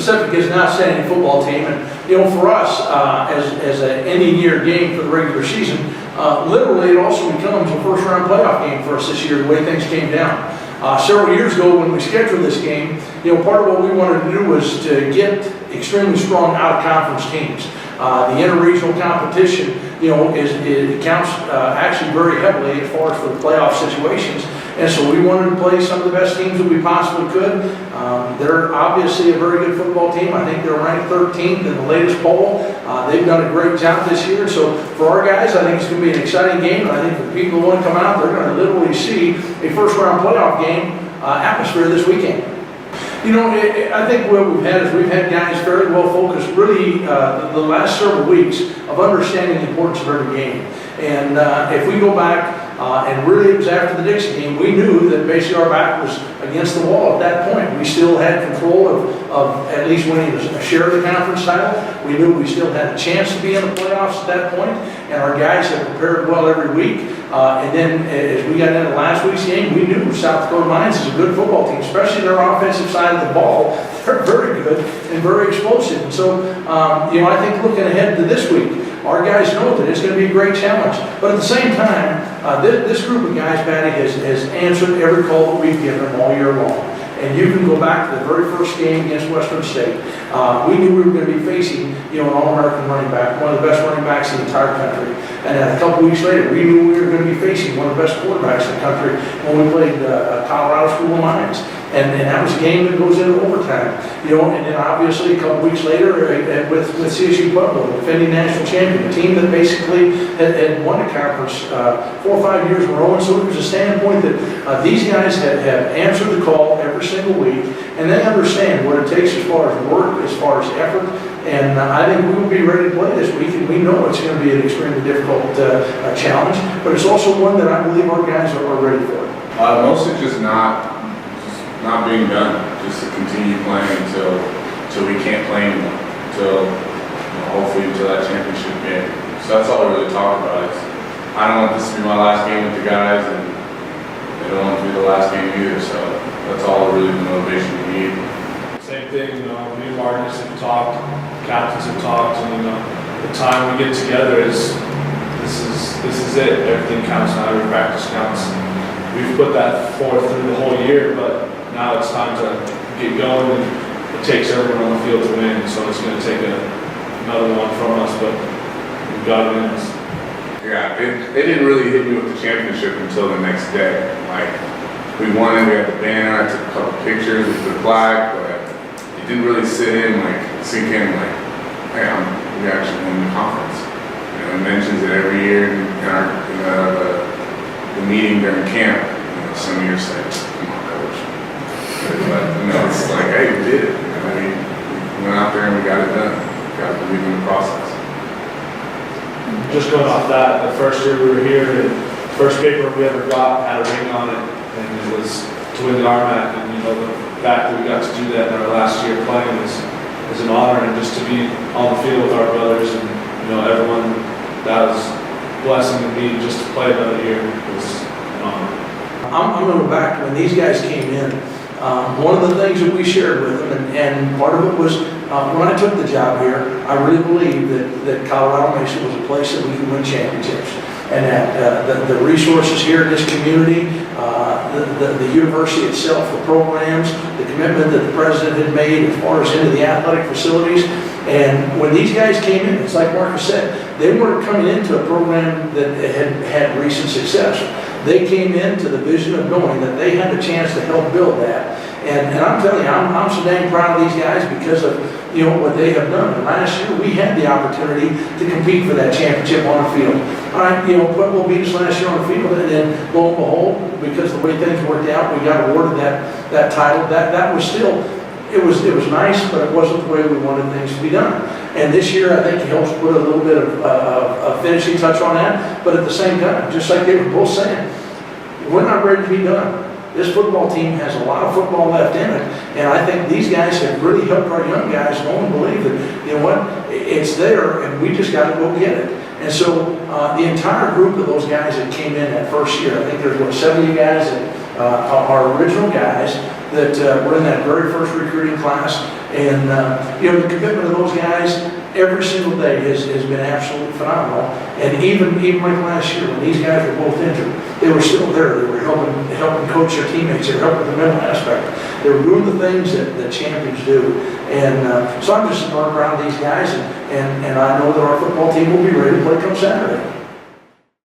Pacific is an outstanding football team, and for us, as an ending year game for the regular season, literally it also becomes a first round playoff game for us this year, the way things came down. Several years ago when we scheduled this game, part of what we wanted to do was to get extremely strong out-of-conference teams. The interregional competition, it counts actually very heavily as far as for the playoff situations. And so we wanted to play some of the best teams that we possibly could. They're obviously a very good football team. I think they're ranked 13th in the latest poll. They've done a great job this year. So for our guys, I think it's going to be an exciting game. And I think for the people who want to come out, they're going to literally see a first-round playoff game atmosphere this weekend. I think what we've had is we've had guys very well focused really the last several weeks of understanding the importance of every game. And if we go back, and really it was after the Dixie game, we knew that basically our back was against the wall at that point. We still had control of at least winning a share of the conference title. We knew we still had a chance to be in the playoffs at that point, and our guys have prepared well every week. And then as we got into last week's game, we knew South Dakota Lions is a good football team, especially their offensive side of the ball. They're very good and very explosive. And so, I think looking ahead to this week, our guys know that it's going to be a great challenge. But at the same time, this group of guys, Patty, has answered every call that we've given them all year long. And you can go back to the very first game against Western State. We knew we were going to be facing, an All-American running back, one of the best running backs in the entire country. And then a couple weeks later, we knew we were going to be facing one of the best quarterbacks in the country when we played Colorado School of Mines. And that was a game that goes into overtime. And then obviously a couple weeks later with CSU Pueblo, the defending national champion, a team that basically had won the conference 4 or 5 years in a row. And so it was a standpoint that these guys have answered the call every single week, and they understand what it takes as far as work, as far as effort. And I think we will be ready to play this week, and we know it's going to be an extremely difficult challenge, but it's also one that I believe our guys are ready for. Mostly just not being done, just to continue playing until we can't play anymore, hopefully until that championship game. So that's all we really talk about. I don't want this to be my last game with the guys, and they don't want it to be the last game either. So that's all really the motivation we need. Same thing, me and Marcus have talked, captains have talked, and the time we get together is this is it. Everything counts now. Every practice counts. We've put that forth through the whole year, but now it's time to get going, and it takes everyone on the field to win. So it's going to take another one from us, but we've got it in us. Yeah, they didn't really hit me with the championship until the next day. We won it, we had the banner, I took a couple pictures with the flag, but it didn't really sink in, hey, we actually won the conference. It mentions it every year in the meeting during camp. Some years say, come on, coach. But it's like, hey, we did it. We went out there and we got it done. Got to believe in the process. Just going off that, the first year we were here, the first paper we ever got had a ring on it, and it was to win the RMAC. And the fact that we got to do that in our last year playing is an honor, and just to be on the field with our brothers and everyone, that was a blessing to me. Just to play another year was an honor. I'm going to go back to when these guys came in. One of the things that we shared with them, and part of it was when I took the job here, I really believed that Colorado Mesa was a place that we could win championships, and that the resources here in this community, the university itself, the programs, the commitment that the president had made as far as into the athletic facilities. And when these guys came in, it's like Marcus said, they weren't coming into a program that had recent success. They came into the vision of knowing that they had a chance to help build that. And I'm telling you, I'm so dang proud of these guys because of what they have done. And last year we had the opportunity to compete for that championship on the field. All right, Pueblo beat us last year on the field, and then lo and behold, because of the way things worked out, we got awarded that title. That was still. It was nice, but it wasn't the way we wanted things to be done. And this year, I think it helps put a little bit of a finishing touch on that. But at the same time, just like they were both saying, we're not ready to be done. This football team has a lot of football left in it, and I think these guys have really helped our young guys know and believe that, it's there, and we just got to go get it. And so the entire group of those guys that came in that first year, I think there's 70 guys our original guys that were in that very first recruiting class. And, the commitment of those guys every single day has been absolutely phenomenal. And even like last year, when these guys were both injured, they were still there. They were helping coach their teammates. They were helping the mental aspect. They were doing the things that champions do. And so I'm just around these guys, and I know that our football team will be ready to play come Saturday.